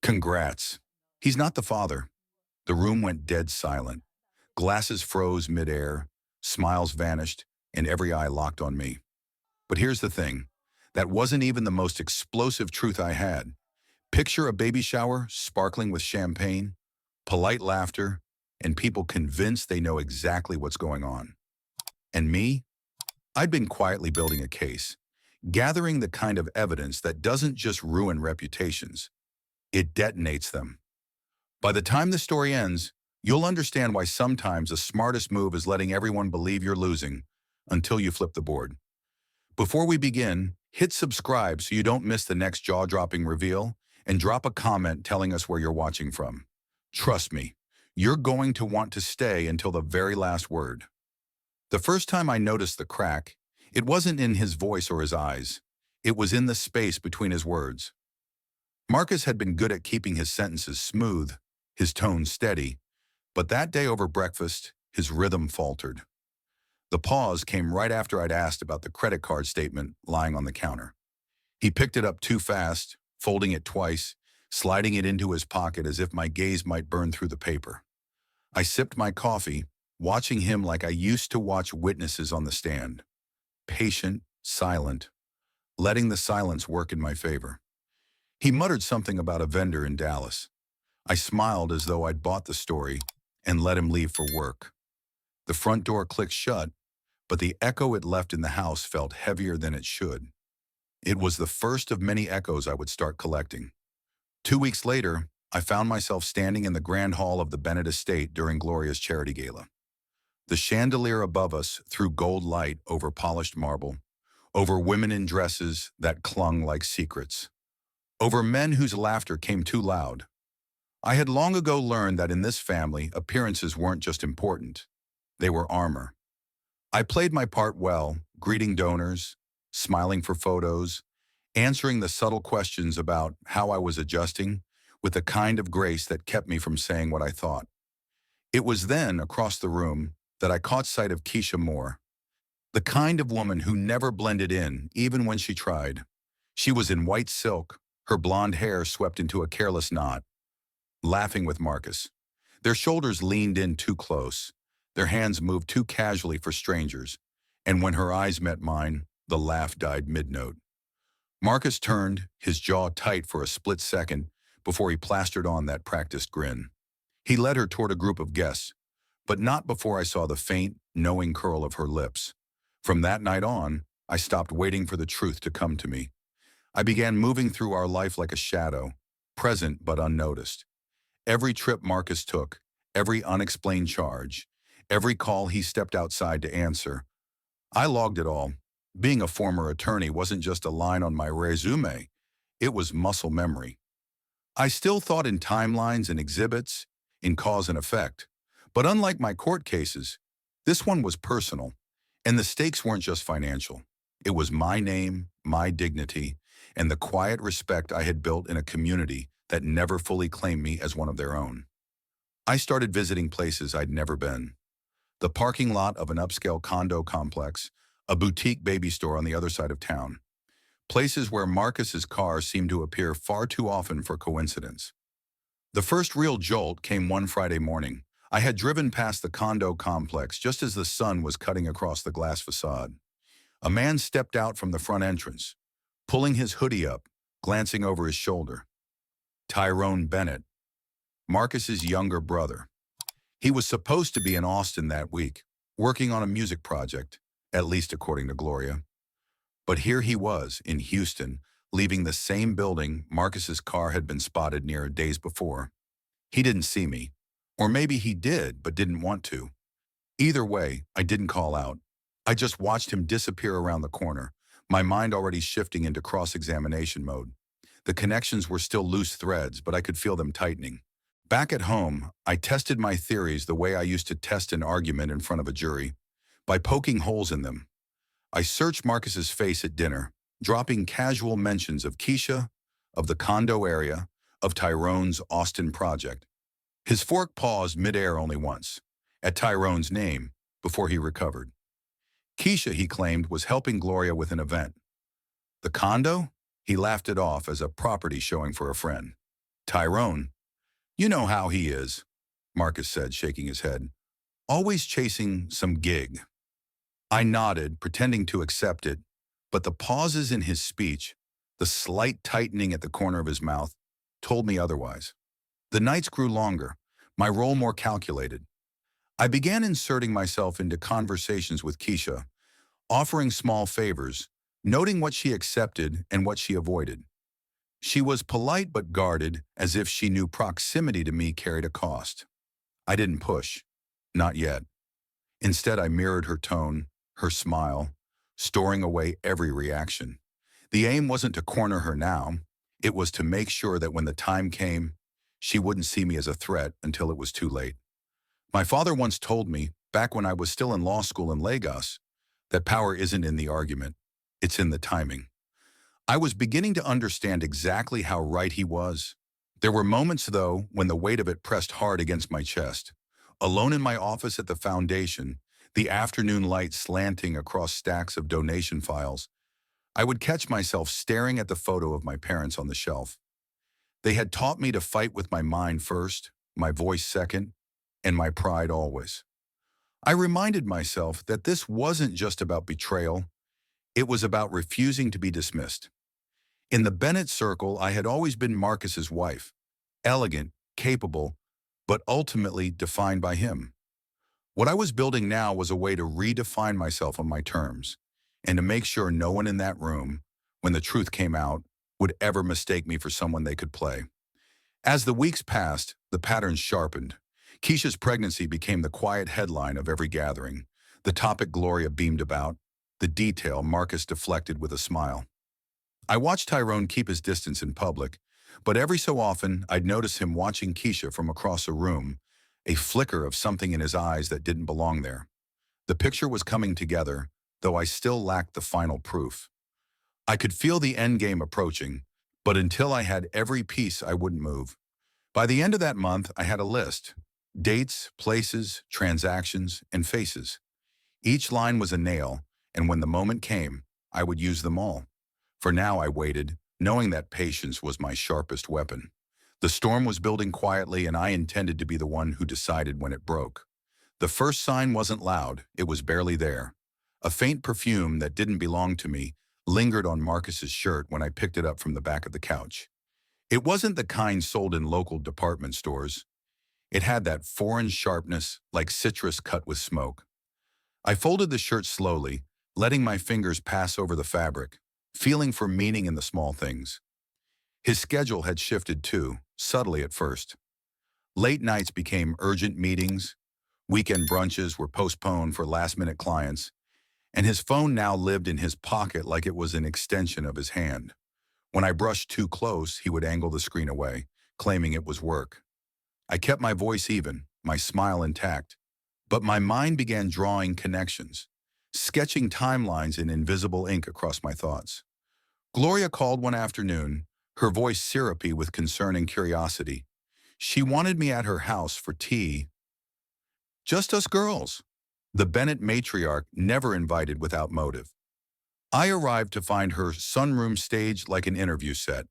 Congrats. He's not the father. The room went dead silent. Glasses froze midair, smiles vanished, and every eye locked on me. But here's the thing. That wasn't even the most explosive truth I had. Picture a baby shower sparkling with champagne, polite laughter, and people convinced they know exactly what's going on. And me? I'd been quietly building a case, gathering the kind of evidence that doesn't just ruin reputations, it detonates them. By the time the story ends, you'll understand why sometimes the smartest move is letting everyone believe you're losing until you flip the board. Before we begin, hit subscribe so you don't miss the next jaw-dropping reveal, and drop a comment telling us where you're watching from. Trust me, you're going to want to stay until the very last word. The first time I noticed the crack, it wasn't in his voice or his eyes. It was in the space between his words. Marcus had been good at keeping his sentences smooth, his tone steady, but that day over breakfast, his rhythm faltered. The pause came right after I'd asked about the credit card statement lying on the counter. He picked it up too fast, folding it twice, sliding it into his pocket as if my gaze might burn through the paper. I sipped my coffee, watching him like I used to watch witnesses on the stand. Patient, silent, letting the silence work in my favor. He muttered something about a vendor in Dallas. I smiled as though I'd bought the story and let him leave for work. The front door clicked shut, but the echo it left in the house felt heavier than it should. It was the first of many echoes I would start collecting. 2 weeks later, I found myself standing in the grand hall of the Bennett estate during Gloria's charity gala. The chandelier above us threw gold light over polished marble, over women in dresses that clung like secrets, over men whose laughter came too loud. I had long ago learned that in this family, appearances weren't just important. They were armor. I played my part well, greeting donors, smiling for photos, answering the subtle questions about how I was adjusting with the kind of grace that kept me from saying what I thought. It was then, across the room, that I caught sight of Keisha Moore, the kind of woman who never blended in, even when she tried. She was in white silk, her blonde hair swept into a careless knot, laughing with Marcus. Their shoulders leaned in too close, their hands moved too casually for strangers, and when her eyes met mine, the laugh died mid-note. Marcus turned, his jaw tight for a split second before he plastered on that practiced grin. He led her toward a group of guests, but not before I saw the faint, knowing curl of her lips. From that night on, I stopped waiting for the truth to come to me. I began moving through our life like a shadow, present but unnoticed. Every trip Marcus took, every unexplained charge, every call he stepped outside to answer, I logged it all. Being a former attorney wasn't just a line on my resume, it was muscle memory. I still thought in timelines and exhibits, in cause and effect. But unlike my court cases, this one was personal, and the stakes weren't just financial. It was my name, my dignity, and the quiet respect I had built in a community that never fully claimed me as one of their own. I started visiting places I'd never been. The parking lot of an upscale condo complex, a boutique baby store on the other side of town. Places where Marcus's car seemed to appear far too often for coincidence. The first real jolt came one Friday morning. I had driven past the condo complex just as the sun was cutting across the glass facade. A man stepped out from the front entrance, pulling his hoodie up, glancing over his shoulder. Tyrone Bennett, Marcus's younger brother. He was supposed to be in Austin that week, working on a music project, at least according to Gloria. But here he was, in Houston, leaving the same building Marcus's car had been spotted near days before. He didn't see me. Or maybe he did, but didn't want to. Either way, I didn't call out. I just watched him disappear around the corner, my mind already shifting into cross-examination mode. The connections were still loose threads, but I could feel them tightening. Back at home, I tested my theories the way I used to test an argument in front of a jury, by poking holes in them. I searched Marcus's face at dinner, dropping casual mentions of Keisha, of the condo area, of Tyrone's Austin project. His fork paused midair only once, at Tyrone's name, before he recovered. Keisha, he claimed, was helping Gloria with an event. The condo? He laughed it off as a property showing for a friend. Tyrone, you know how he is, Marcus said, shaking his head. Always chasing some gig. I nodded, pretending to accept it, but the pauses in his speech, the slight tightening at the corner of his mouth, told me otherwise. The nights grew longer, my role more calculated. I began inserting myself into conversations with Keisha, offering small favors, noting what she accepted and what she avoided. She was polite but guarded, as if she knew proximity to me carried a cost. I didn't push. Not yet. Instead, I mirrored her tone, her smile, storing away every reaction. The aim wasn't to corner her now. It was to make sure that when the time came, she wouldn't see me as a threat until it was too late. My father once told me, back when I was still in law school in Lagos, that power isn't in the argument, it's in the timing. I was beginning to understand exactly how right he was. There were moments, though, when the weight of it pressed hard against my chest. Alone in my office at the foundation, the afternoon light slanting across stacks of donation files, I would catch myself staring at the photo of my parents on the shelf. They had taught me to fight with my mind first, my voice second, and my pride always. I reminded myself that this wasn't just about betrayal, it was about refusing to be dismissed. In the Bennett circle, I had always been Marcus's wife, elegant, capable, but ultimately defined by him. What I was building now was a way to redefine myself on my terms, and to make sure no one in that room, when the truth came out, would ever mistake me for someone they could play. As the weeks passed, the patterns sharpened. Keisha's pregnancy became the quiet headline of every gathering, the topic Gloria beamed about, the detail Marcus deflected with a smile. I watched Tyrone keep his distance in public, but every so often I'd notice him watching Keisha from across a room, a flicker of something in his eyes that didn't belong there. The picture was coming together, though I still lacked the final proof. I could feel the end game approaching, but until I had every piece, I wouldn't move. By the end of that month, I had a list. Dates, places, transactions, and faces. Each line was a nail, and when the moment came, I would use them all. For now, I waited, knowing that patience was my sharpest weapon. The storm was building quietly, and I intended to be the one who decided when it broke. The first sign wasn't loud, it was barely there. A faint perfume that didn't belong to me lingered on Marcus's shirt when I picked it up from the back of the couch. It wasn't the kind sold in local department stores. It had that foreign sharpness, like citrus cut with smoke. I folded the shirt slowly, letting my fingers pass over the fabric, feeling for meaning in the small things. His schedule had shifted too, subtly at first. Late nights became urgent meetings, weekend brunches were postponed for last-minute clients, and his phone now lived in his pocket like it was an extension of his hand. When I brushed too close, he would angle the screen away, claiming it was work. I kept my voice even, my smile intact, but my mind began drawing connections, sketching timelines in invisible ink across my thoughts. Gloria called one afternoon, her voice syrupy with concern and curiosity. She wanted me at her house for tea. Just us girls. The Bennett matriarch never invited without motive. I arrived to find her sunroom staged like an interview set.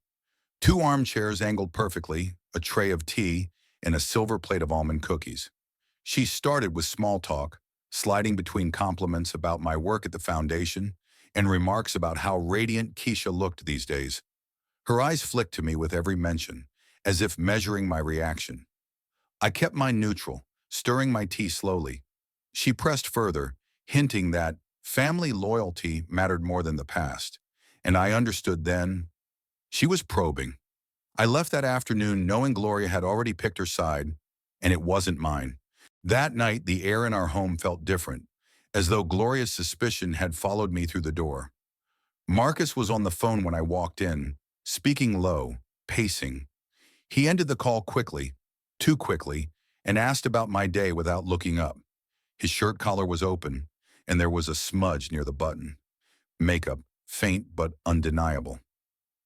2 armchairs angled perfectly, a tray of tea, and a silver plate of almond cookies. She started with small talk, sliding between compliments about my work at the foundation and remarks about how radiant Keisha looked these days. Her eyes flicked to me with every mention, as if measuring my reaction. I kept mine neutral, stirring my tea slowly. She pressed further, hinting that family loyalty mattered more than the past, and I understood then. She was probing. I left that afternoon knowing Gloria had already picked her side, and it wasn't mine. That night, the air in our home felt different, as though Gloria's suspicion had followed me through the door. Marcus was on the phone when I walked in, speaking low, pacing. He ended the call quickly, too quickly, and asked about my day without looking up. His shirt collar was open, and there was a smudge near the button. Makeup, faint but undeniable.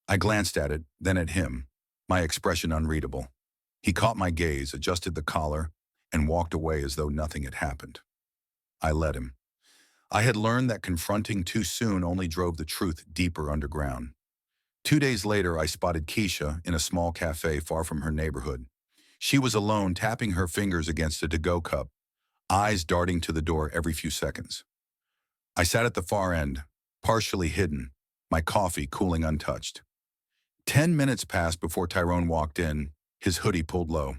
I glanced at it, then at him, my expression unreadable. He caught my gaze, adjusted the collar, and walked away as though nothing had happened. I let him. I had learned that confronting too soon only drove the truth deeper underground. 2 days later, I spotted Keisha in a small cafe far from her neighborhood. She was alone, tapping her fingers against a to-go cup, eyes darting to the door every few seconds. I sat at the far end, partially hidden, my coffee cooling untouched. 10 minutes passed before Tyrone walked in, his hoodie pulled low.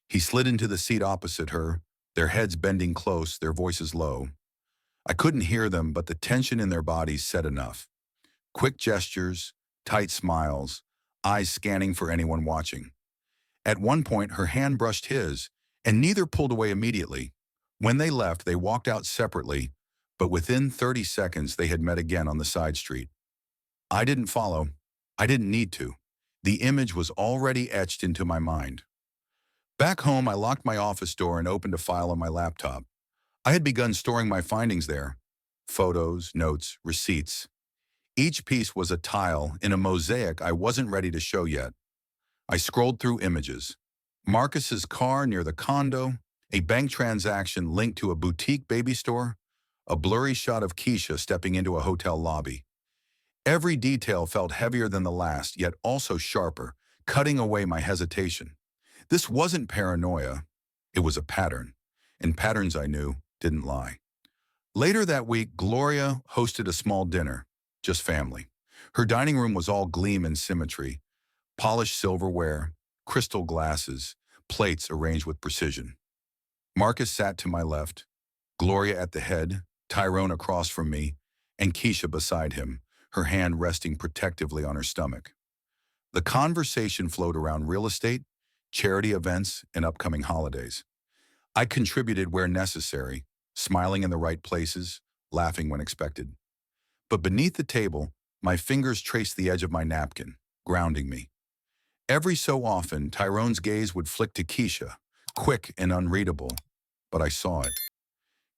He slid into the seat opposite her, their heads bending close, their voices low. I couldn't hear them, but the tension in their bodies said enough. Quick gestures, tight smiles, eyes scanning for anyone watching. At one point, her hand brushed his, and neither pulled away immediately. When they left, they walked out separately, but within 30 seconds, they had met again on the side street. I didn't follow. I didn't need to. The image was already etched into my mind. Back home, I locked my office door and opened a file on my laptop. I had begun storing my findings there. Photos, notes, receipts. Each piece was a tile in a mosaic I wasn't ready to show yet. I scrolled through images. Marcus's car near the condo, a bank transaction linked to a boutique baby store, a blurry shot of Keisha stepping into a hotel lobby. Every detail felt heavier than the last, yet also sharper, cutting away my hesitation. This wasn't paranoia, it was a pattern, and patterns I knew didn't lie. Later that week, Gloria hosted a small dinner, just family. Her dining room was all gleam and symmetry, polished silverware, crystal glasses, plates arranged with precision. Marcus sat to my left, Gloria at the head, Tyrone across from me, and Keisha beside him, her hand resting protectively on her stomach. The conversation flowed around real estate, charity events, and upcoming holidays. I contributed where necessary, smiling in the right places, laughing when expected. But beneath the table, my fingers traced the edge of my napkin, grounding me. Every so often, Tyrone's gaze would flick to Keisha, quick and unreadable, but I saw it.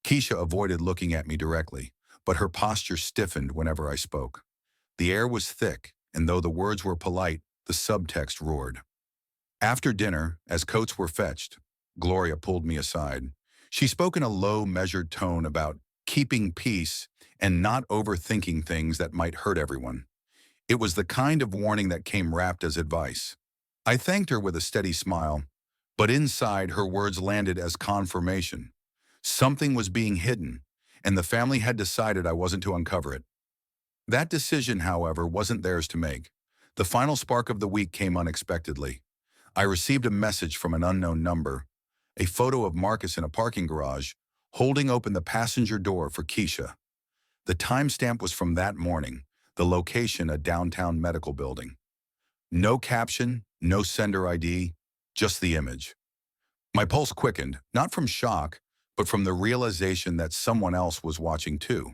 Keisha avoided looking at me directly, but her posture stiffened whenever I spoke. The air was thick, and though the words were polite, the subtext roared. After dinner, as coats were fetched, Gloria pulled me aside. She spoke in a low, measured tone about keeping peace and not overthinking things that might hurt everyone. It was the kind of warning that came wrapped as advice. I thanked her with a steady smile, but inside her words landed as confirmation. Something was being hidden, and the family had decided I wasn't to uncover it. That decision, however, wasn't theirs to make. The final spark of the week came unexpectedly. I received a message from an unknown number, a photo of Marcus in a parking garage, holding open the passenger door for Keisha. The timestamp was from that morning, the location a downtown medical building. No caption, no sender ID, just the image. My pulse quickened, not from shock, but from the realization that someone else was watching too.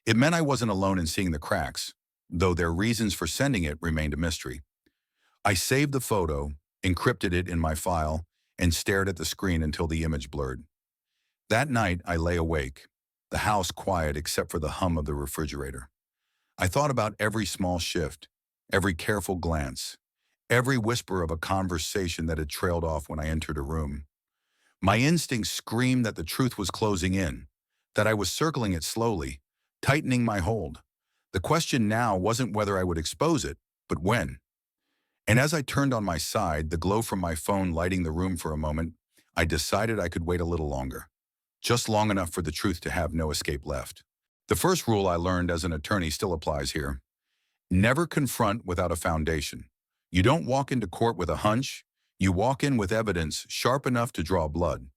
It meant I wasn't alone in seeing the cracks, though their reasons for sending it remained a mystery. I saved the photo, encrypted it in my file, and stared at the screen until the image blurred. That night, I lay awake, the house quiet except for the hum of the refrigerator. I thought about every small shift, every careful glance, every whisper of a conversation that had trailed off when I entered a room. My instincts screamed that the truth was closing in, that I was circling it slowly, tightening my hold. The question now wasn't whether I would expose it, but when. And as I turned on my side, the glow from my phone lighting the room for a moment, I decided I could wait a little longer, just long enough for the truth to have no escape left. The first rule I learned as an attorney still applies here. Never confront without a foundation. You don't walk into court with a hunch, you walk in with evidence sharp enough to draw blood.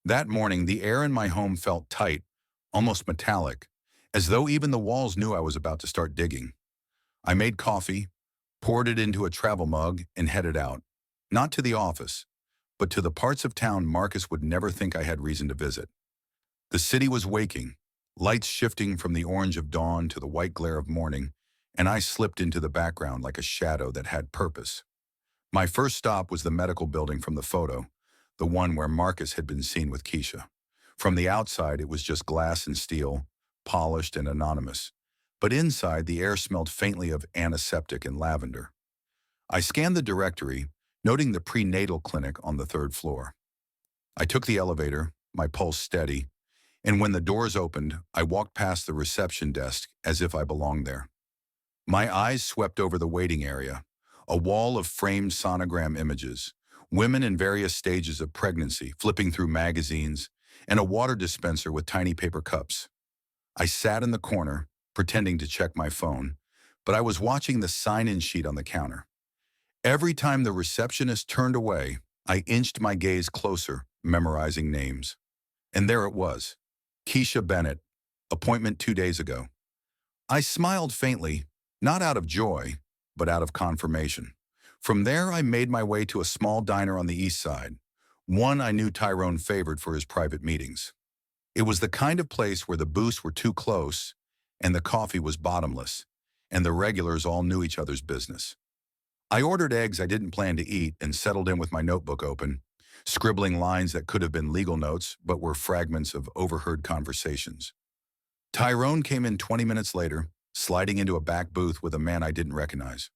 That morning, the air in my home felt tight, almost metallic, as though even the walls knew I was about to start digging. I made coffee, poured it into a travel mug, and headed out. Not to the office, but to the parts of town Marcus would never think I had reason to visit. The city was waking, lights shifting from the orange of dawn to the white glare of morning, and I slipped into the background like a shadow that had purpose. My first stop was the medical building from the photo, the one where Marcus had been seen with Keisha. From the outside, it was just glass and steel, polished and anonymous. But inside, the air smelled faintly of antiseptic and lavender. I scanned the directory, noting the prenatal clinic on the third floor. I took the elevator, my pulse steady, and when the doors opened, I walked past the reception desk as if I belonged there. My eyes swept over the waiting area, a wall of framed sonogram images, women in various stages of pregnancy flipping through magazines, and a water dispenser with tiny paper cups. I sat in the corner, pretending to check my phone, but I was watching the sign-in sheet on the counter. Every time the receptionist turned away, I inched my gaze closer, memorizing names. And there it was, Keisha Bennett, appointment 2 days ago. I smiled faintly, not out of joy, but out of confirmation. From there, I made my way to a small diner on the east side, one I knew Tyrone favored for his private meetings. It was the kind of place where the booths were too close, and the coffee was bottomless, and the regulars all knew each other's business. I ordered eggs I didn't plan to eat and settled in with my notebook open, scribbling lines that could have been legal notes but were fragments of overheard conversations. Tyrone came in 20 minutes later, sliding into a back booth with a man I didn't recognize.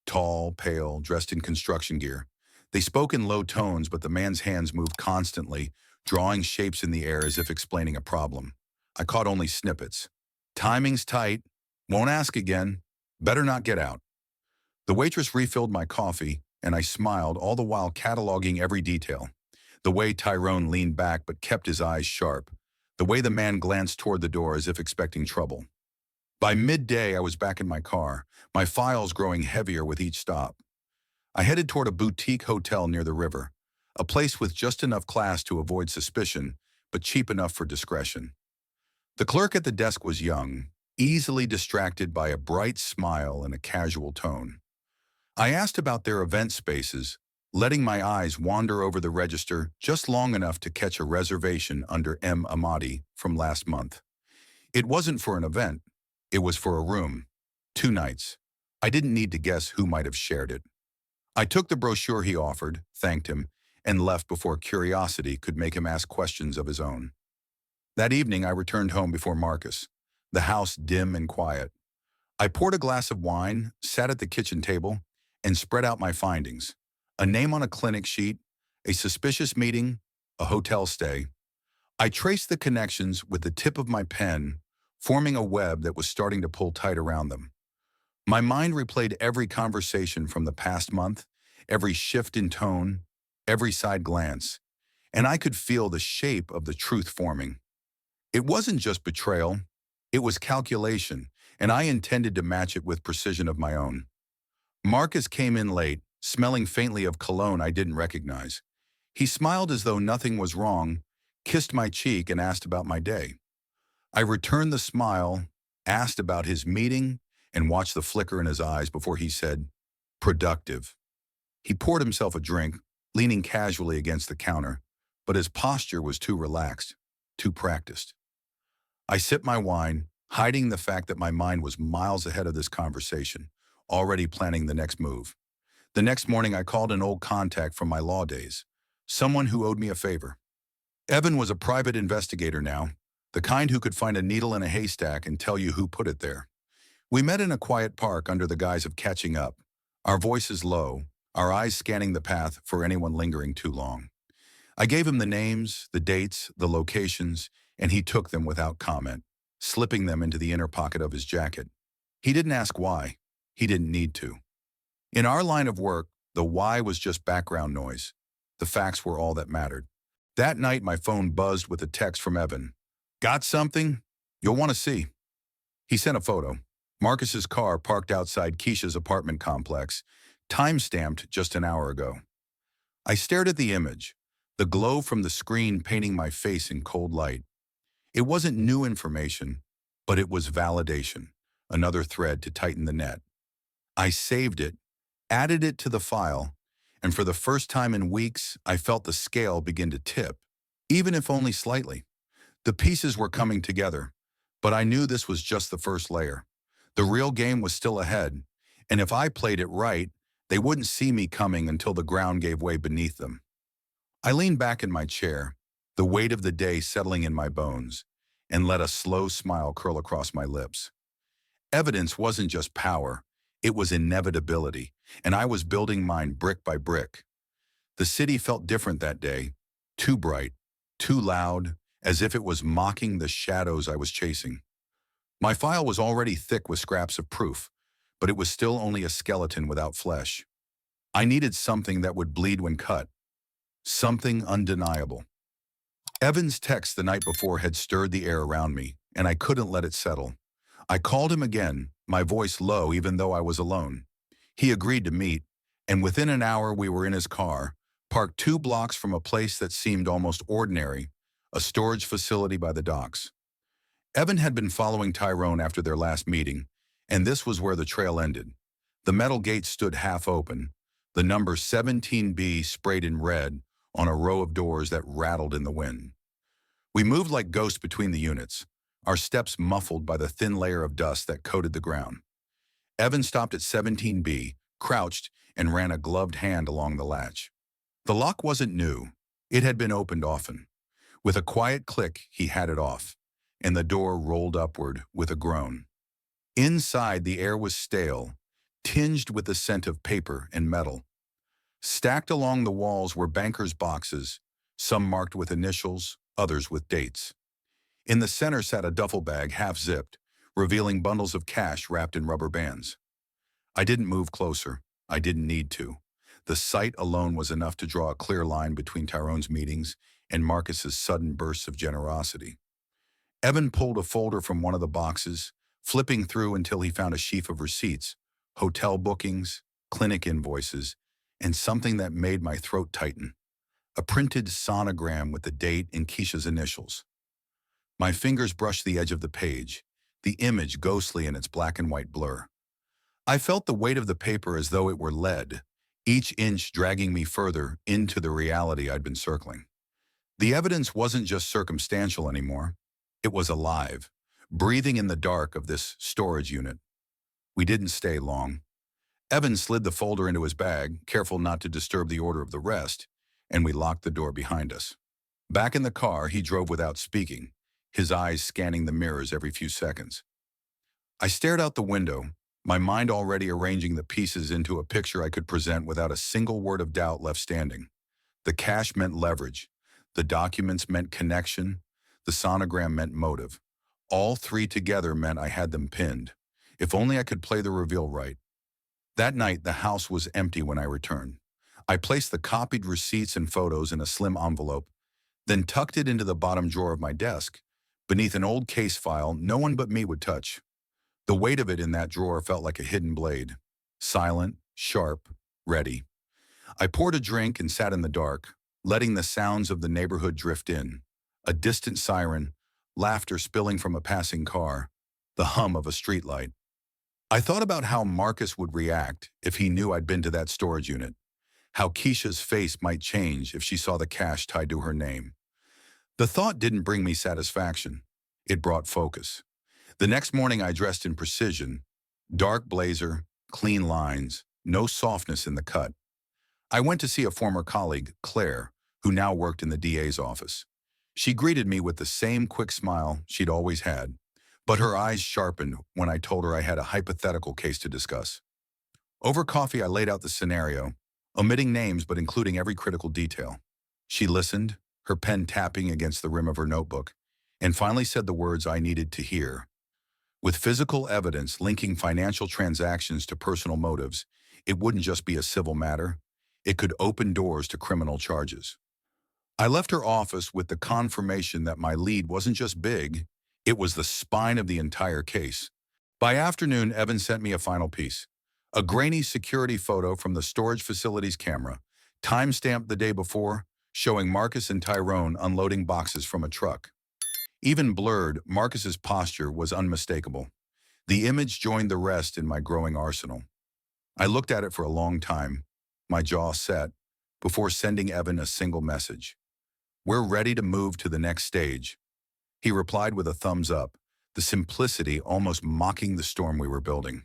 Tall, pale, dressed in construction gear. They spoke in low tones, but the man's hands moved constantly, drawing shapes in the air as if explaining a problem. I caught only snippets. Timing's tight. Won't ask again. Better not get out. The waitress refilled my coffee, and I smiled, all the while cataloging every detail. The way Tyrone leaned back but kept his eyes sharp. The way the man glanced toward the door as if expecting trouble. By midday, I was back in my car, my files growing heavier with each stop. I headed toward a boutique hotel near the river, a place with just enough class to avoid suspicion, but cheap enough for discretion. The clerk at the desk was young, easily distracted by a bright smile and a casual tone. I asked about their event spaces, letting my eyes wander over the register just long enough to catch a reservation under M. Amati from last month. It wasn't for an event. It was for a room. 2 nights. I didn't need to guess who might have shared it. I took the brochure he offered, thanked him, and left before curiosity could make him ask questions of his own. That evening, I returned home before Marcus, the house dim and quiet. I poured a glass of wine, sat at the kitchen table, and spread out my findings. A name on a clinic sheet, a suspicious meeting, a hotel stay. I traced the connections with the tip of my pen, forming a web that was starting to pull tight around them. My mind replayed every conversation from the past month, every shift in tone, every side glance, and I could feel the shape of the truth forming. It wasn't just betrayal, it was calculation, and I intended to match it with precision of my own. Marcus came in late, smelling faintly of cologne I didn't recognize. He smiled as though nothing was wrong, kissed my cheek, and asked about my day. I returned the smile, asked about his meeting, and watched the flicker in his eyes before he said, "Productive." He poured himself a drink, leaning casually against the counter, but his posture was too relaxed, too practiced. I sipped my wine, hiding the fact that my mind was miles ahead of this conversation, already planning the next move. The next morning, I called an old contact from my law days, someone who owed me a favor. Evan was a private investigator now, the kind who could find a needle in a haystack and tell you who put it there. We met in a quiet park under the guise of catching up, our voices low, our eyes scanning the path for anyone lingering too long. I gave him the names, the dates, the locations, and he took them without comment, slipping them into the inner pocket of his jacket. He didn't ask why. He didn't need to. In our line of work, the why was just background noise. The facts were all that mattered. That night, my phone buzzed with a text from Evan. "Got something? You'll want to see." He sent a photo. Marcus's car parked outside Keisha's apartment complex, time-stamped just an hour ago. I stared at the image, the glow from the screen painting my face in cold light. It wasn't new information, but it was validation, another thread to tighten the net. I saved it, added it to the file, and for the first time in weeks, I felt the scale begin to tip, even if only slightly. The pieces were coming together, but I knew this was just the first layer. The real game was still ahead, and if I played it right, they wouldn't see me coming until the ground gave way beneath them. I leaned back in my chair, the weight of the day settling in my bones, and let a slow smile curl across my lips. Evidence wasn't just power, it was inevitability, and I was building mine brick by brick. The city felt different that day, too bright, too loud, as if it was mocking the shadows I was chasing. My file was already thick with scraps of proof, but it was still only a skeleton without flesh. I needed something that would bleed when cut, something undeniable. Evan's text the night before had stirred the air around me, and I couldn't let it settle. I called him again, my voice low even though I was alone. He agreed to meet, and within an hour we were in his car, parked 2 blocks from a place that seemed almost ordinary, a storage facility by the docks. Evan had been following Tyrone after their last meeting, and this was where the trail ended. The metal gate stood half open, the number 17B sprayed in red on a row of doors that rattled in the wind. We moved like ghosts between the units, our steps muffled by the thin layer of dust that coated the ground. Evan stopped at 17B, crouched, and ran a gloved hand along the latch. The lock wasn't new. It had been opened often. With a quiet click, he had it off, and the door rolled upward with a groan. Inside, the air was stale, tinged with the scent of paper and metal. Stacked along the walls were bankers' boxes, some marked with initials, others with dates. In the center sat a duffel bag half-zipped, revealing bundles of cash wrapped in rubber bands. I didn't move closer. I didn't need to. The sight alone was enough to draw a clear line between Tyrone's meetings and Marcus's sudden bursts of generosity. Evan pulled a folder from one of the boxes, flipping through until he found a sheaf of receipts, hotel bookings, clinic invoices, and something that made my throat tighten. A printed sonogram with the date and Keisha's initials. My fingers brushed the edge of the page, the image ghostly in its black and white blur. I felt the weight of the paper as though it were lead, each inch dragging me further into the reality I'd been circling. The evidence wasn't just circumstantial anymore. It was alive, breathing in the dark of this storage unit. We didn't stay long. Evan slid the folder into his bag, careful not to disturb the order of the rest, and we locked the door behind us. Back in the car, he drove without speaking, his eyes scanning the mirrors every few seconds. I stared out the window, my mind already arranging the pieces into a picture I could present without a single word of doubt left standing. The cash meant leverage. The documents meant connection. The sonogram meant motive. All three together meant I had them pinned. If only I could play the reveal right. That night, the house was empty when I returned. I placed the copied receipts and photos in a slim envelope, then tucked it into the bottom drawer of my desk, beneath an old case file no one but me would touch. The weight of it in that drawer felt like a hidden blade. Silent, sharp, ready. I poured a drink and sat in the dark, letting the sounds of the neighborhood drift in. A distant siren, laughter spilling from a passing car, the hum of a streetlight. I thought about how Marcus would react if he knew I'd been to that storage unit, how Keisha's face might change if she saw the cash tied to her name. The thought didn't bring me satisfaction. It brought focus. The next morning I dressed in precision, dark blazer, clean lines, no softness in the cut. I went to see a former colleague, Claire, who now worked in the DA's office. She greeted me with the same quick smile she'd always had, but her eyes sharpened when I told her I had a hypothetical case to discuss. Over coffee, I laid out the scenario, omitting names but including every critical detail. She listened, her pen tapping against the rim of her notebook, and finally said the words I needed to hear. With physical evidence linking financial transactions to personal motives, it wouldn't just be a civil matter. It could open doors to criminal charges. I left her office with the confirmation that my lead wasn't just big, it was the spine of the entire case. By afternoon, Evan sent me a final piece. A grainy security photo from the storage facility's camera, time-stamped the day before, showing Marcus and Tyrone unloading boxes from a truck. Even blurred, Marcus's posture was unmistakable. The image joined the rest in my growing arsenal. I looked at it for a long time, my jaw set, before sending Evan a single message. "We're ready to move to the next stage." He replied with a thumbs up, the simplicity almost mocking the storm we were building.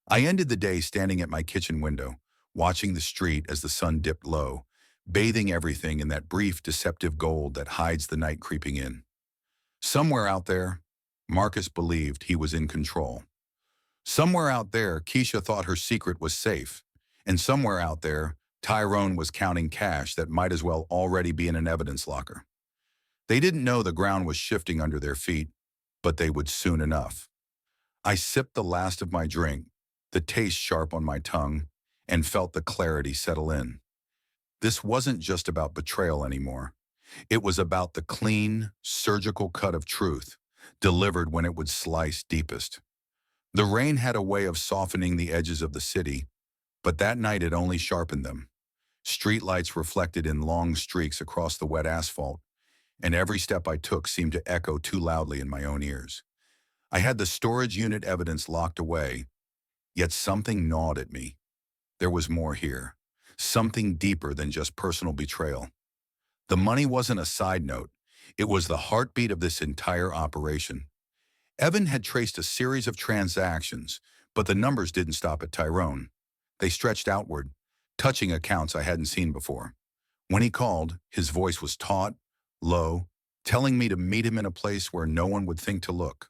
I ended the day standing at my kitchen window, watching the street as the sun dipped low, bathing everything in that brief, deceptive gold that hides the night creeping in. Somewhere out there, Marcus believed he was in control. Somewhere out there, Keisha thought her secret was safe. And somewhere out there, Tyrone was counting cash that might as well already be in an evidence locker. They didn't know the ground was shifting under their feet, but they would soon enough. I sipped the last of my drink, the taste sharp on my tongue, and felt the clarity settle in. This wasn't just about betrayal anymore. It was about the clean, surgical cut of truth, delivered when it would slice deepest. The rain had a way of softening the edges of the city, but that night it only sharpened them. Streetlights reflected in long streaks across the wet asphalt, and every step I took seemed to echo too loudly in my own ears. I had the storage unit evidence locked away, yet something gnawed at me. There was more here, something deeper than just personal betrayal. The money wasn't a side note. It was the heartbeat of this entire operation. Evan had traced a series of transactions, but the numbers didn't stop at Tyrone. They stretched outward, touching accounts I hadn't seen before. When he called, his voice was taut, low, telling me to meet him in a place where no one would think to look.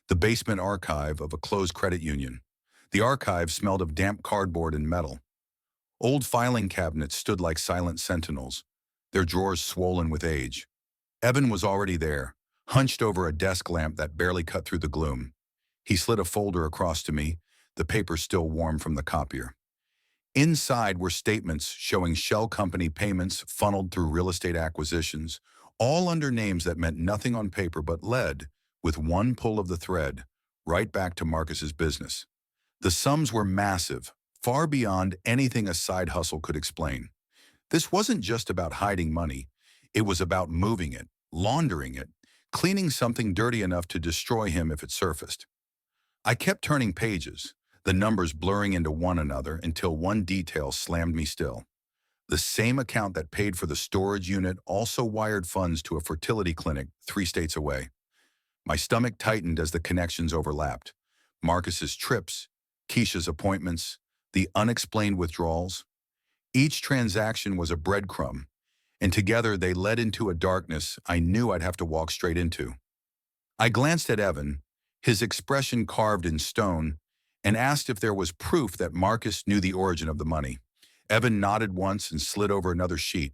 The basement archive of a closed credit union. The archive smelled of damp cardboard and metal. Old filing cabinets stood like silent sentinels, their drawers swollen with age. Evan was already there, hunched over a desk lamp that barely cut through the gloom. He slid a folder across to me, the paper still warm from the copier. Inside were statements showing shell company payments funneled through real estate acquisitions, all under names that meant nothing on paper but led, with one pull of the thread, right back to Marcus's business. The sums were massive, far beyond anything a side hustle could explain. This wasn't just about hiding money. It was about moving it, laundering it, cleaning something dirty enough to destroy him if it surfaced. I kept turning pages, the numbers blurring into one another until one detail slammed me still. The same account that paid for the storage unit also wired funds to a fertility clinic 3 states away. My stomach tightened as the connections overlapped. Marcus's trips, Keisha's appointments, the unexplained withdrawals. Each transaction was a breadcrumb, and together they led into a darkness I knew I'd have to walk straight into. I glanced at Evan, his expression carved in stone, and asked if there was proof that Marcus knew the origin of the money. Evan nodded once and slid over another sheet,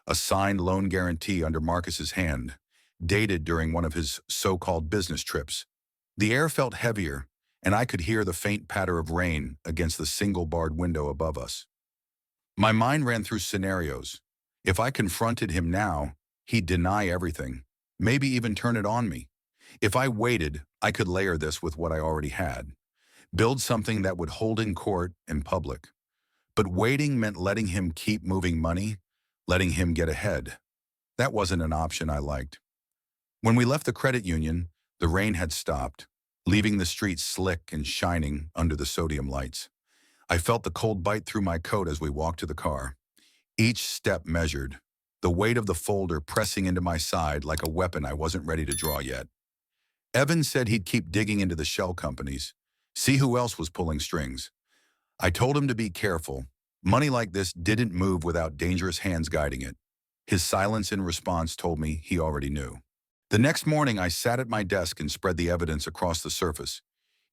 a signed loan guarantee under Marcus's hand, dated during one of his so-called business trips. The air felt heavier, and I could hear the faint patter of rain against the single-barred window above us. My mind ran through scenarios. If I confronted him now, he'd deny everything, maybe even turn it on me. If I waited, I could layer this with what I already had, build something that would hold in court and public. But waiting meant letting him keep moving money, letting him get ahead. That wasn't an option I liked. When we left the credit union, the rain had stopped, leaving the streets slick and shining under the sodium lights. I felt the cold bite through my coat as we walked to the car. Each step measured, the weight of the folder pressing into my side like a weapon I wasn't ready to draw yet. Evan said he'd keep digging into the shell companies, see who else was pulling strings. I told him to be careful. Money like this didn't move without dangerous hands guiding it. His silence in response told me he already knew. The next morning, I sat at my desk and spread the evidence across the surface,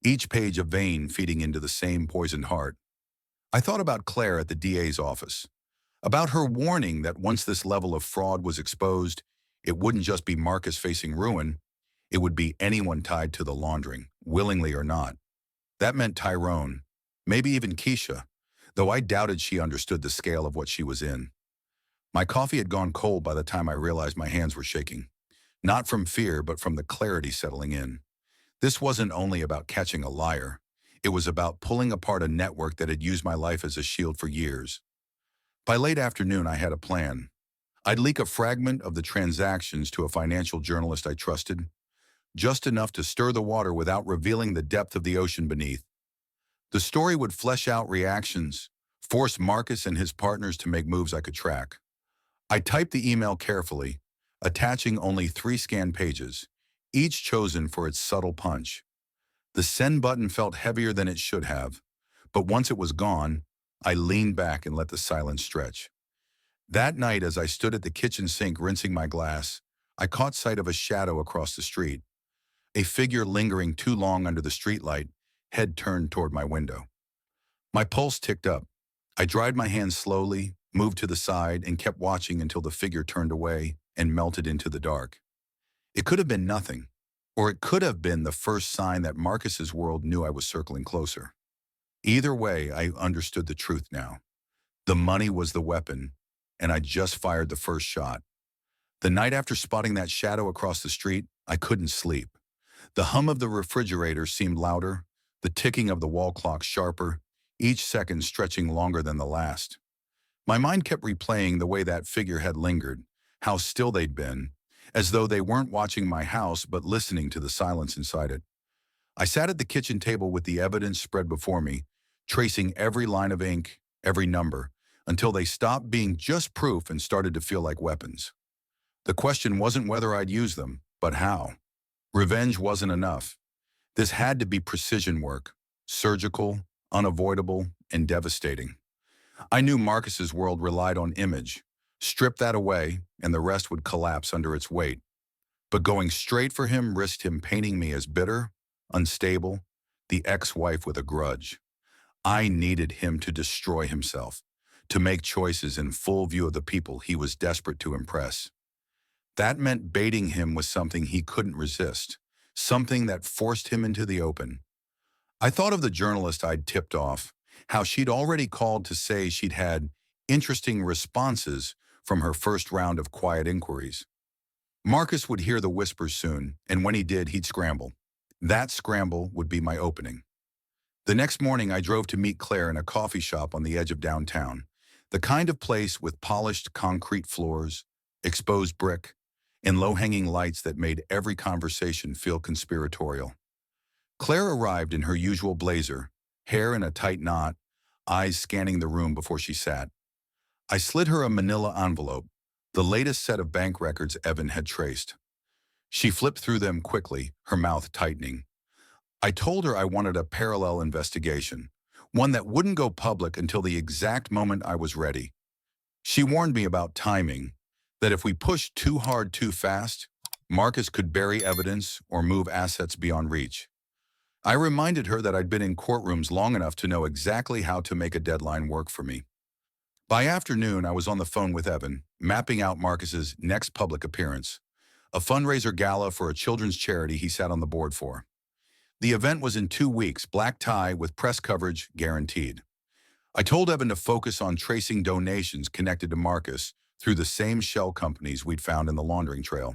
each page a vein feeding into the same poisoned heart. I thought about Claire at the DA's office, about her warning that once this level of fraud was exposed, it wouldn't just be Marcus facing ruin, it would be anyone tied to the laundering, willingly or not. That meant Tyrone, maybe even Keisha, though I doubted she understood the scale of what she was in. My coffee had gone cold by the time I realized my hands were shaking, not from fear, but from the clarity settling in. This wasn't only about catching a liar. It was about pulling apart a network that had used my life as a shield for years. By late afternoon, I had a plan. I'd leak a fragment of the transactions to a financial journalist I trusted, just enough to stir the water without revealing the depth of the ocean beneath. The story would flesh out reactions, force Marcus and his partners to make moves I could track. I typed the email carefully, attaching only 3 scanned pages, each chosen for its subtle punch. The send button felt heavier than it should have, but once it was gone, I leaned back and let the silence stretch. That night, as I stood at the kitchen sink rinsing my glass, I caught sight of a shadow across the street, a figure lingering too long under the streetlight, head turned toward my window. My pulse ticked up. I dried my hands slowly, moved to the side, and kept watching until the figure turned away and melted into the dark. It could have been nothing, or it could have been the first sign that Marcus's world knew I was circling closer. Either way, I understood the truth now. The money was the weapon, and I just fired the first shot. The night after spotting that shadow across the street, I couldn't sleep. The hum of the refrigerator seemed louder, the ticking of the wall clock sharper, each second stretching longer than the last. My mind kept replaying the way that figure had lingered, how still they'd been, as though they weren't watching my house but listening to the silence inside it. I sat at the kitchen table with the evidence spread before me, tracing every line of ink, every number, until they stopped being just proof and started to feel like weapons. The question wasn't whether I'd use them, but how. Revenge wasn't enough. This had to be precision work, surgical, unavoidable, and devastating. I knew Marcus's world relied on image. Strip that away, and the rest would collapse under its weight. But going straight for him risked him painting me as bitter, unstable, the ex-wife with a grudge. I needed him to destroy himself, to make choices in full view of the people he was desperate to impress. That meant baiting him with something he couldn't resist, something that forced him into the open. I thought of the journalist I'd tipped off, how she'd already called to say she'd had interesting responses from her first round of quiet inquiries. Marcus would hear the whispers soon, and when he did, he'd scramble. That scramble would be my opening. The next morning, I drove to meet Claire in a coffee shop on the edge of downtown, the kind of place with polished concrete floors, exposed brick, and low-hanging lights that made every conversation feel conspiratorial. Claire arrived in her usual blazer, hair in a tight knot, eyes scanning the room before she sat. I slid her a manila envelope, the latest set of bank records Evan had traced. She flipped through them quickly, her mouth tightening. I told her I wanted a parallel investigation, one that wouldn't go public until the exact moment I was ready. She warned me about timing, that if we pushed too hard too fast, Marcus could bury evidence or move assets beyond reach. I reminded her that I'd been in courtrooms long enough to know exactly how to make a deadline work for me. By afternoon, I was on the phone with Evan, mapping out Marcus's next public appearance, a fundraiser gala for a children's charity he sat on the board for. The event was in 2 weeks, black tie with press coverage guaranteed. I told Evan to focus on tracing donations connected to Marcus through the same shell companies we'd found in the laundering trail.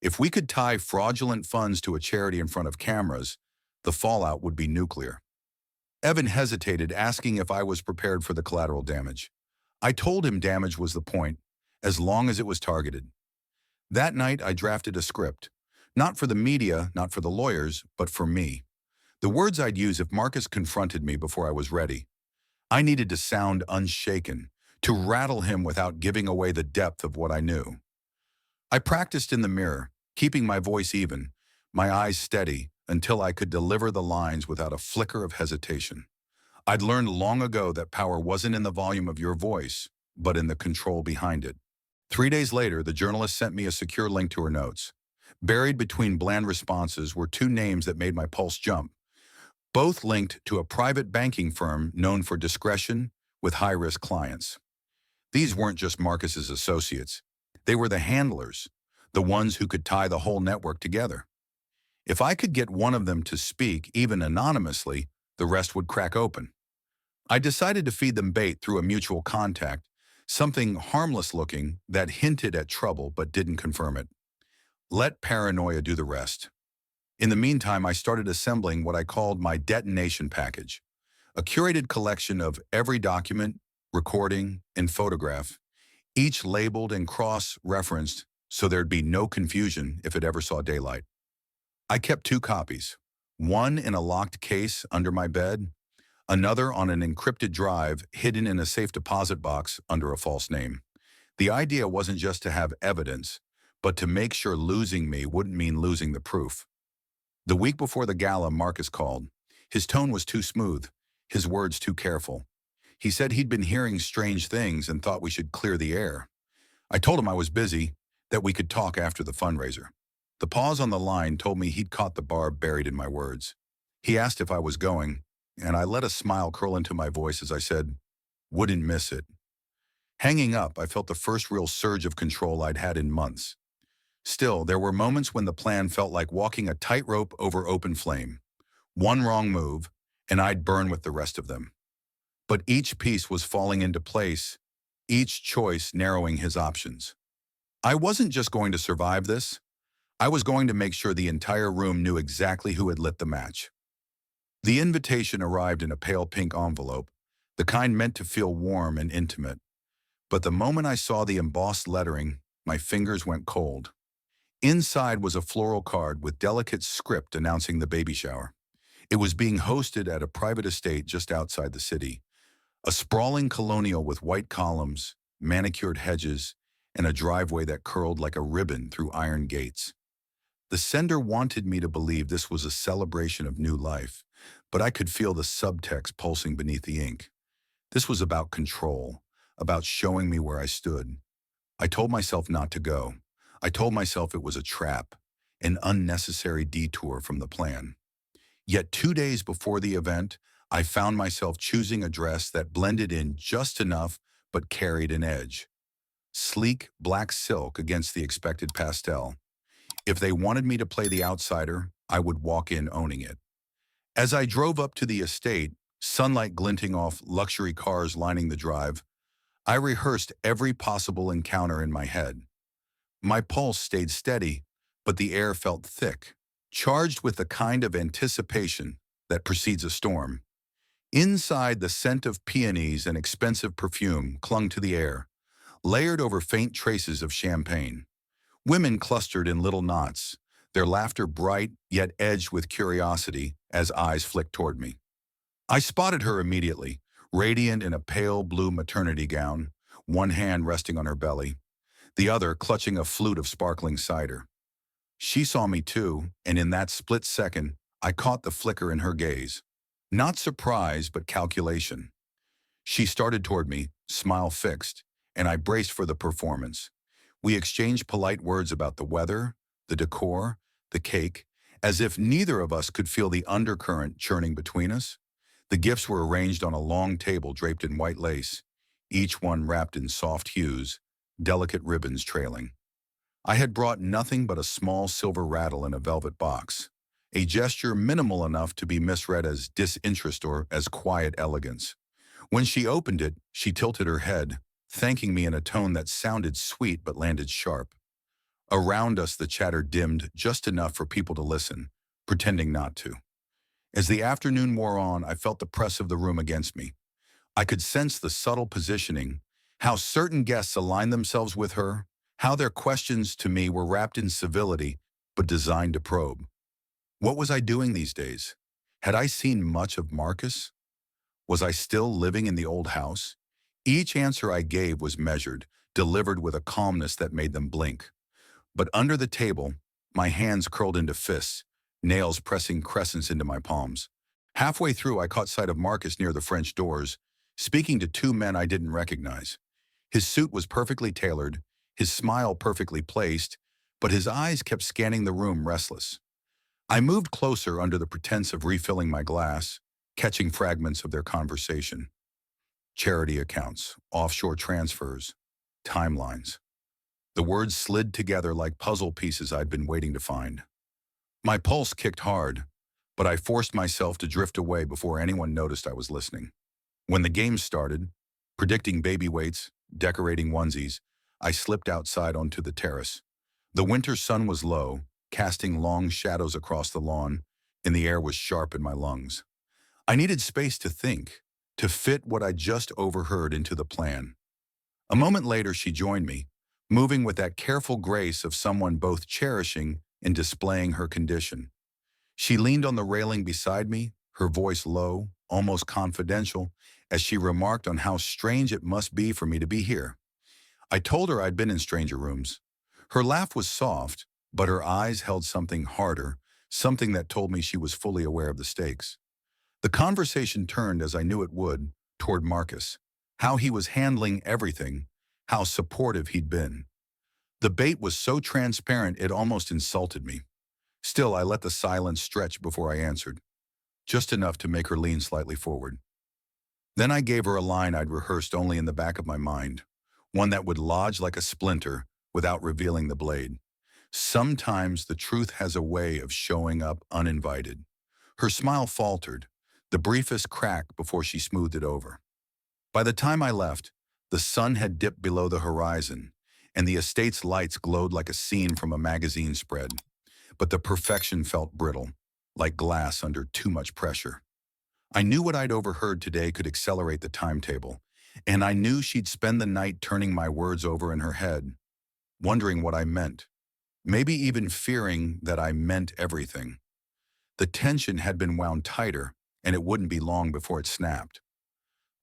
If we could tie fraudulent funds to a charity in front of cameras, the fallout would be nuclear. Evan hesitated, asking if I was prepared for the collateral damage. I told him damage was the point, as long as it was targeted. That night, I drafted a script. Not for the media, not for the lawyers, but for me. The words I'd use if Marcus confronted me before I was ready. I needed to sound unshaken, to rattle him without giving away the depth of what I knew. I practiced in the mirror, keeping my voice even, my eyes steady, until I could deliver the lines without a flicker of hesitation. I'd learned long ago that power wasn't in the volume of your voice, but in the control behind it. 3 days later, the journalist sent me a secure link to her notes. Buried between bland responses were 2 names that made my pulse jump, both linked to a private banking firm known for discretion with high-risk clients. These weren't just Marcus's associates. They were the handlers, the ones who could tie the whole network together. If I could get one of them to speak, even anonymously, the rest would crack open. I decided to feed them bait through a mutual contact, something harmless-looking that hinted at trouble but didn't confirm it. Let paranoia do the rest. In the meantime, I started assembling what I called my detonation package, a curated collection of every document, recording, and photograph, each labeled and cross-referenced so there'd be no confusion if it ever saw daylight. I kept 2 copies, one in a locked case under my bed, another on an encrypted drive hidden in a safe deposit box under a false name. The idea wasn't just to have evidence, but to make sure losing me wouldn't mean losing the proof. The week before the gala, Marcus called. His tone was too smooth, his words too careful. He said he'd been hearing strange things and thought we should clear the air. I told him I was busy, that we could talk after the fundraiser. The pause on the line told me he'd caught the barb buried in my words. He asked if I was going, and I let a smile curl into my voice as I said, "Wouldn't miss it." Hanging up, I felt the first real surge of control I'd had in months. Still, there were moments when the plan felt like walking a tightrope over open flame. One wrong move, and I'd burn with the rest of them. But each piece was falling into place, each choice narrowing his options. I wasn't just going to survive this, I was going to make sure the entire room knew exactly who had lit the match. The invitation arrived in a pale pink envelope, the kind meant to feel warm and intimate. But the moment I saw the embossed lettering, my fingers went cold. Inside was a floral card with delicate script announcing the baby shower. It was being hosted at a private estate just outside the city, a sprawling colonial with white columns, manicured hedges, and a driveway that curled like a ribbon through iron gates. The sender wanted me to believe this was a celebration of new life, but I could feel the subtext pulsing beneath the ink. This was about control, about showing me where I stood. I told myself not to go. I told myself it was a trap, an unnecessary detour from the plan. Yet 2 days before the event, I found myself choosing a dress that blended in just enough but carried an edge. Sleek black silk against the expected pastel. If they wanted me to play the outsider, I would walk in owning it. As I drove up to the estate, sunlight glinting off luxury cars lining the drive, I rehearsed every possible encounter in my head. My pulse stayed steady, but the air felt thick, charged with the kind of anticipation that precedes a storm. Inside, the scent of peonies and expensive perfume clung to the air, layered over faint traces of champagne. Women clustered in little knots, their laughter bright yet edged with curiosity as eyes flicked toward me. I spotted her immediately, radiant in a pale blue maternity gown, one hand resting on her belly, the other clutching a flute of sparkling cider. She saw me too, and in that split second, I caught the flicker in her gaze. Not surprise, but calculation. She started toward me, smile fixed, and I braced for the performance. We exchanged polite words about the weather, the decor, the cake, as if neither of us could feel the undercurrent churning between us. The gifts were arranged on a long table draped in white lace, each one wrapped in soft hues, delicate ribbons trailing. I had brought nothing but a small silver rattle in a velvet box, a gesture minimal enough to be misread as disinterest or as quiet elegance. When she opened it, she tilted her head, thanking me in a tone that sounded sweet but landed sharp. Around us, the chatter dimmed just enough for people to listen, pretending not to. As the afternoon wore on, I felt the press of the room against me. I could sense the subtle positioning, how certain guests aligned themselves with her, how their questions to me were wrapped in civility but designed to probe. What was I doing these days? Had I seen much of Marcus? Was I still living in the old house? Each answer I gave was measured, delivered with a calmness that made them blink. But under the table, my hands curled into fists, nails pressing crescents into my palms. Halfway through, I caught sight of Marcus near the French doors, speaking to two men I didn't recognize. His suit was perfectly tailored, his smile perfectly placed, but his eyes kept scanning the room restless. I moved closer under the pretense of refilling my glass, catching fragments of their conversation. Charity accounts, offshore transfers, timelines. The words slid together like puzzle pieces I'd been waiting to find. My pulse kicked hard, but I forced myself to drift away before anyone noticed I was listening. When the game started, predicting baby weights, decorating onesies, I slipped outside onto the terrace. The winter sun was low, casting long shadows across the lawn, and the air was sharp in my lungs. I needed space to think, to fit what I just overheard into the plan. A moment later, she joined me, moving with that careful grace of someone both cherishing and displaying her condition. She leaned on the railing beside me, her voice low, almost confidential, as she remarked on how strange it must be for me to be here. I told her I'd been in stranger rooms. Her laugh was soft, but her eyes held something harder, something that told me she was fully aware of the stakes. The conversation turned, as I knew it would, toward Marcus, how he was handling everything, how supportive he'd been. The bait was so transparent it almost insulted me. Still, I let the silence stretch before I answered, just enough to make her lean slightly forward. Then I gave her a line I'd rehearsed only in the back of my mind, one that would lodge like a splinter without revealing the blade. Sometimes the truth has a way of showing up uninvited. Her smile faltered, the briefest crack before she smoothed it over. By the time I left, the sun had dipped below the horizon, and the estate's lights glowed like a scene from a magazine spread. But the perfection felt brittle, like glass under too much pressure. I knew what I'd overheard today could accelerate the timetable, and I knew she'd spend the night turning my words over in her head, wondering what I meant, maybe even fearing that I meant everything. The tension had been wound tighter, and it wouldn't be long before it snapped.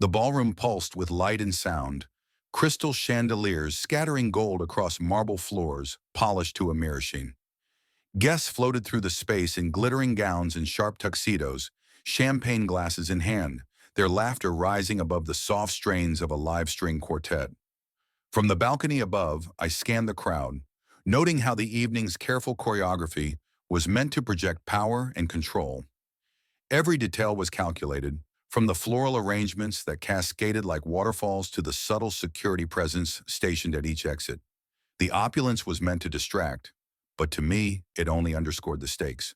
The ballroom pulsed with light and sound, crystal chandeliers scattering gold across marble floors, polished to a mirror sheen. Guests floated through the space in glittering gowns and sharp tuxedos, champagne glasses in hand, their laughter rising above the soft strains of a live string quartet. From the balcony above, I scanned the crowd, noting how the evening's careful choreography was meant to project power and control. Every detail was calculated, from the floral arrangements that cascaded like waterfalls to the subtle security presence stationed at each exit. The opulence was meant to distract, but to me, it only underscored the stakes.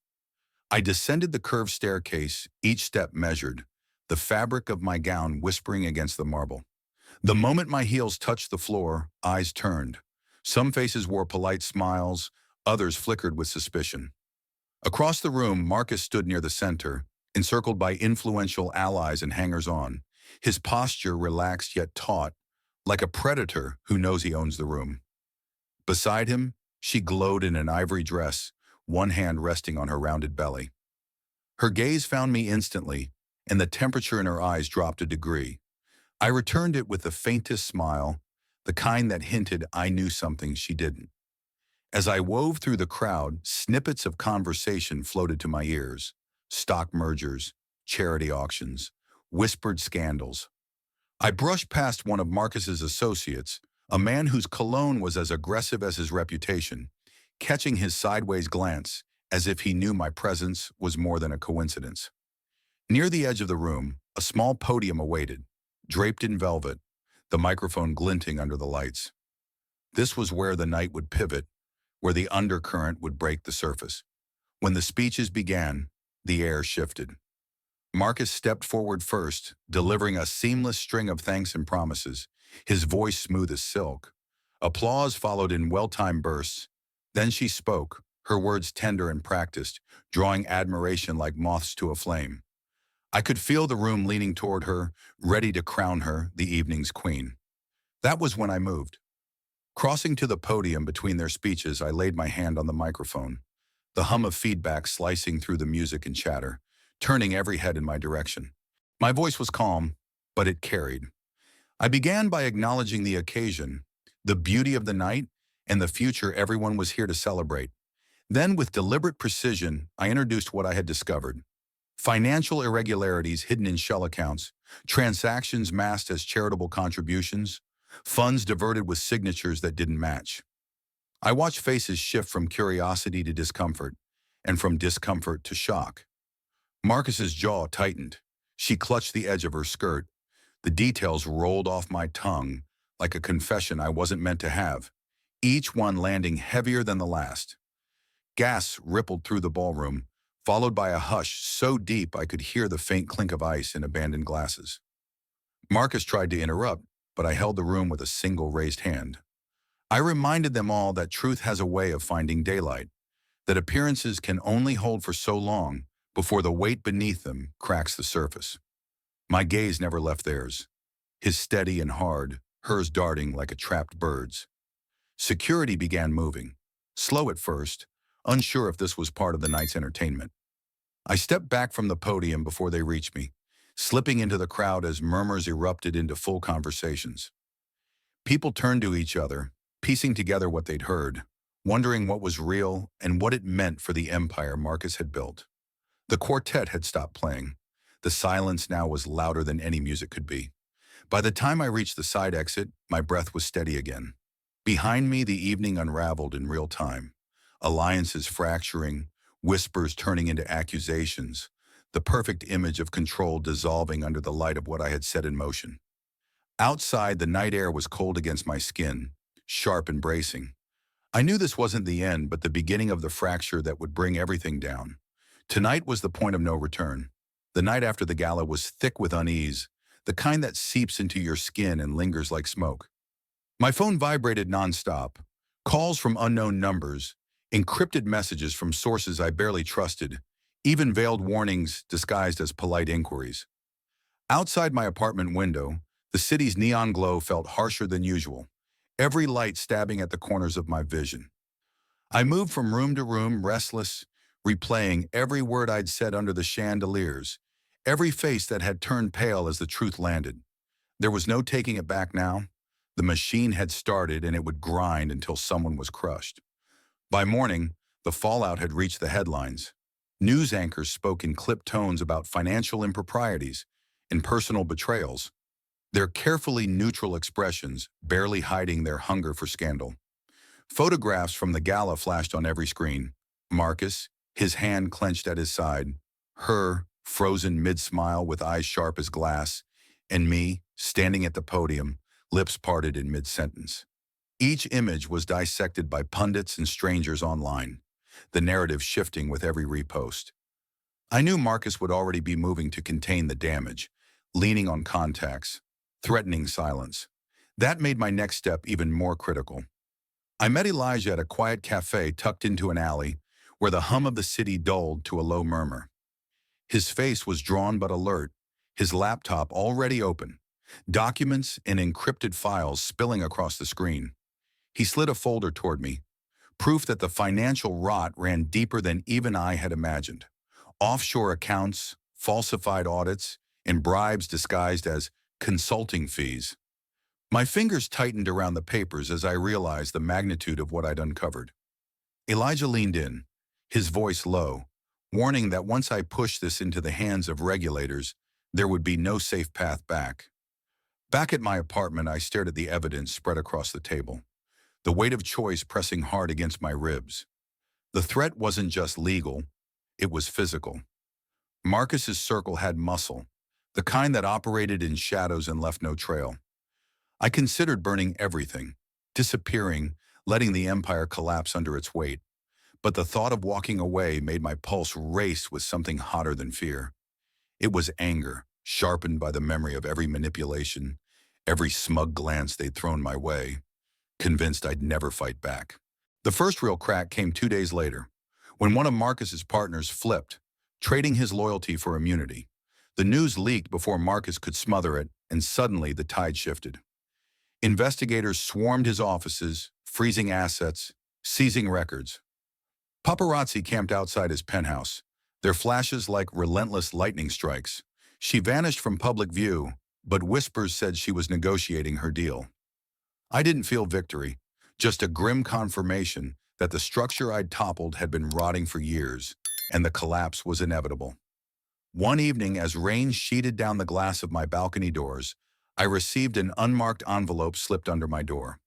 I descended the curved staircase, each step measured, the fabric of my gown whispering against the marble. The moment my heels touched the floor, eyes turned. Some faces wore polite smiles, others flickered with suspicion. Across the room, Marcus stood near the center, encircled by influential allies and hangers-on, his posture relaxed yet taut, like a predator who knows he owns the room. Beside him, she glowed in an ivory dress, one hand resting on her rounded belly. Her gaze found me instantly, and the temperature in her eyes dropped a degree. I returned it with the faintest smile, the kind that hinted I knew something she didn't. As I wove through the crowd, snippets of conversation floated to my ears. Stock mergers, charity auctions, whispered scandals. I brushed past one of Marcus's associates, a man whose cologne was as aggressive as his reputation, catching his sideways glance as if he knew my presence was more than a coincidence. Near the edge of the room, a small podium awaited, draped in velvet, the microphone glinting under the lights. This was where the night would pivot, where the undercurrent would break the surface. When the speeches began, the air shifted. Marcus stepped forward first, delivering a seamless string of thanks and promises, his voice smooth as silk. Applause followed in well-timed bursts. Then she spoke, her words tender and practiced, drawing admiration like moths to a flame. I could feel the room leaning toward her, ready to crown her the evening's queen. That was when I moved. Crossing to the podium between their speeches, I laid my hand on the microphone, the hum of feedback slicing through the music and chatter, turning every head in my direction. My voice was calm, but it carried. I began by acknowledging the occasion, the beauty of the night, and the future everyone was here to celebrate. Then, with deliberate precision, I introduced what I had discovered. Financial irregularities hidden in shell accounts, transactions masked as charitable contributions, funds diverted with signatures that didn't match. I watched faces shift from curiosity to discomfort, and from discomfort to shock. Marcus's jaw tightened. She clutched the edge of her skirt. The details rolled off my tongue like a confession I wasn't meant to have, each one landing heavier than the last. Gasps rippled through the ballroom, followed by a hush so deep I could hear the faint clink of ice in abandoned glasses. Marcus tried to interrupt, but I held the room with a single raised hand. I reminded them all that truth has a way of finding daylight, that appearances can only hold for so long before the weight beneath them cracks the surface. My gaze never left theirs, his steady and hard, hers darting like a trapped bird's. Security began moving, slow at first, unsure if this was part of the night's entertainment. I stepped back from the podium before they reached me, slipping into the crowd as murmurs erupted into full conversations. People turned to each other, piecing together what they'd heard, wondering what was real and what it meant for the empire Marcus had built. The quartet had stopped playing. The silence now was louder than any music could be. By the time I reached the side exit, my breath was steady again. Behind me, the evening unraveled in real time. Alliances fracturing, whispers turning into accusations, the perfect image of control dissolving under the light of what I had set in motion. Outside, the night air was cold against my skin, sharp and bracing. I knew this wasn't the end, but the beginning of the fracture that would bring everything down. Tonight was the point of no return. The night after the gala was thick with unease, the kind that seeps into your skin and lingers like smoke. My phone vibrated nonstop. Calls from unknown numbers, encrypted messages from sources I barely trusted, even veiled warnings disguised as polite inquiries. Outside my apartment window, the city's neon glow felt harsher than usual, every light stabbing at the corners of my vision. I moved from room to room, restless, replaying every word I'd said under the chandeliers, every face that had turned pale as the truth landed. There was no taking it back now. The machine had started and it would grind until someone was crushed. By morning, the fallout had reached the headlines. News anchors spoke in clipped tones about financial improprieties and personal betrayals, their carefully neutral expressions barely hiding their hunger for scandal. Photographs from the gala flashed on every screen. Marcus, his hand clenched at his side, her, frozen mid-smile with eyes sharp as glass, and me, standing at the podium, lips parted in mid-sentence. Each image was dissected by pundits and strangers online, the narrative shifting with every repost. I knew Marcus would already be moving to contain the damage, leaning on contacts, threatening silence. That made my next step even more critical. I met Elijah at a quiet cafe tucked into an alley where the hum of the city dulled to a low murmur. His face was drawn but alert, his laptop already open, documents and encrypted files spilling across the screen. He slid a folder toward me, proof that the financial rot ran deeper than even I had imagined. Offshore accounts, falsified audits, and bribes disguised as consulting fees. My fingers tightened around the papers as I realized the magnitude of what I'd uncovered. Elijah leaned in, his voice low, warning that once I pushed this into the hands of regulators, there would be no safe path back. Back at my apartment, I stared at the evidence spread across the table, the weight of choice pressing hard against my ribs. The threat wasn't just legal, it was physical. Marcus's circle had muscle, the kind that operated in shadows and left no trail. I considered burning everything, disappearing, letting the empire collapse under its weight. But the thought of walking away made my pulse race with something hotter than fear. It was anger, sharpened by the memory of every manipulation, every smug glance they'd thrown my way, convinced I'd never fight back. The first real crack came 2 days later, when one of Marcus's partners flipped, trading his loyalty for immunity. The news leaked before Marcus could smother it, and suddenly the tide shifted. Investigators swarmed his offices, freezing assets, seizing records. Paparazzi camped outside his penthouse, their flashes like relentless lightning strikes. She vanished from public view, but whispers said she was negotiating her deal. I didn't feel victory, just a grim confirmation that the structure I'd toppled had been rotting for years, and the collapse was inevitable. One evening, as rain sheeted down the glass of my balcony doors, I received an unmarked envelope slipped under my door.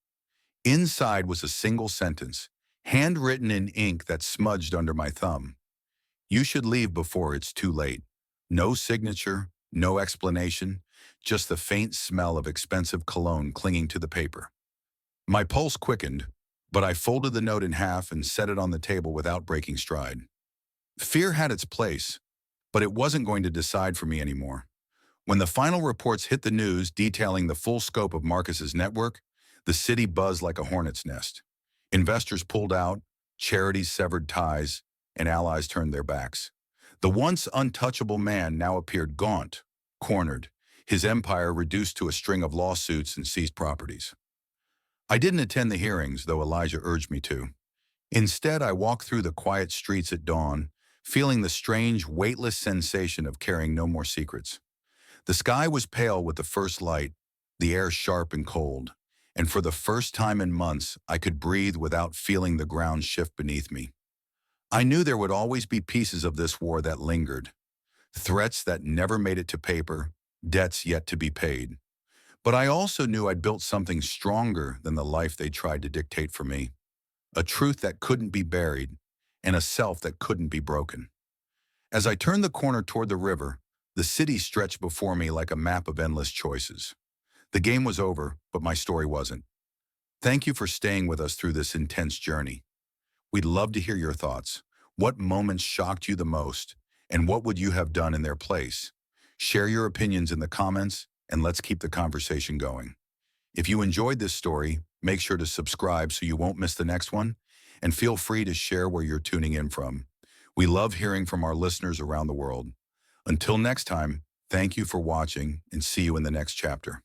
Inside was a single sentence, handwritten in ink that smudged under my thumb. You should leave before it's too late. No signature, no explanation, just the faint smell of expensive cologne clinging to the paper. My pulse quickened, but I folded the note in half and set it on the table without breaking stride. Fear had its place, but it wasn't going to decide for me anymore. When the final reports hit the news detailing the full scope of Marcus's network, the city buzzed like a hornet's nest. Investors pulled out, charities severed ties, and allies turned their backs. The once untouchable man now appeared gaunt, cornered, his empire reduced to a string of lawsuits and seized properties. I didn't attend the hearings, though Elijah urged me to. Instead, I walked through the quiet streets at dawn, feeling the strange, weightless sensation of carrying no more secrets. The sky was pale with the first light, the air sharp and cold, and for the first time in months, I could breathe without feeling the ground shift beneath me. I knew there would always be pieces of this war that lingered, threats that never made it to paper, debts yet to be paid. But I also knew I'd built something stronger than the life they tried to dictate for me, a truth that couldn't be buried, and a self that couldn't be broken. As I turned the corner toward the river, the city stretched before me like a map of endless choices. The game was over, but my story wasn't. Thank you for staying with us through this intense journey. We'd love to hear your thoughts. What moments shocked you the most? And what would you have done in their place? Share your opinions in the comments, and let's keep the conversation going. If you enjoyed this story, make sure to subscribe so you won't miss the next one, and feel free to share where you're tuning in from. We love hearing from our listeners around the world. Until next time, thank you for watching and see you in the next chapter.